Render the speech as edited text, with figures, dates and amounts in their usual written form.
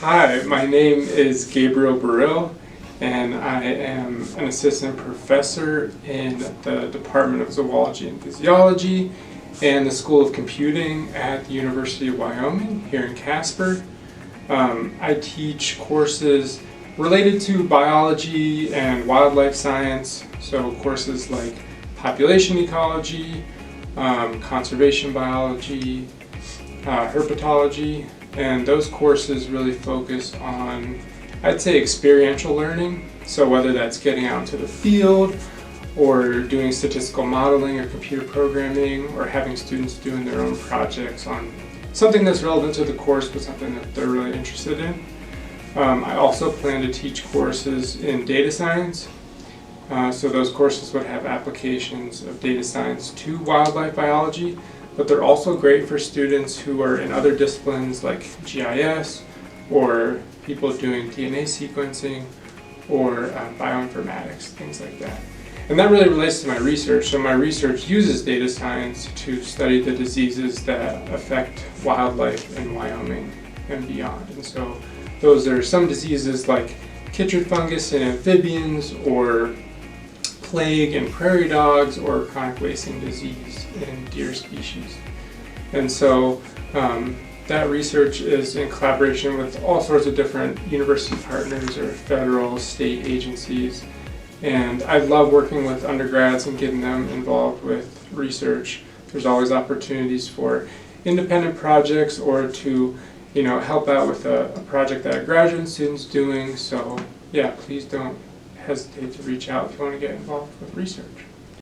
Hi, my name is Gabriel Barrile, and I am an assistant professor in the Department of Zoology and Physiology and the School of Computing at the University of Wyoming here in Casper. I teach courses related to biology and wildlife science, so courses like population ecology, conservation biology, herpetology, and those courses really focus on, I'd say, experiential learning. So whether that's getting out into the field or doing statistical modeling or computer programming or having students doing their own projects on something that's relevant to the course but something that they're really interested in. I also plan to teach courses in data science. So those courses would have applications of data science to wildlife biology, but they're also great for students who are in other disciplines like GIS or people doing DNA sequencing or bioinformatics, things like that. And that really relates to my research. So my research uses data science to study the diseases that affect wildlife in Wyoming and beyond. And so those are some diseases like chytrid fungus in amphibians, or plague in prairie dogs, or chronic wasting disease in deer species. And so that research is in collaboration with all sorts of different university partners or federal, state agencies. And I love working with undergrads and getting them involved with research. There's always opportunities for independent projects or to help out with a project that a graduate student's doing. So yeah, please don't hesitate to reach out if you want to get involved with research.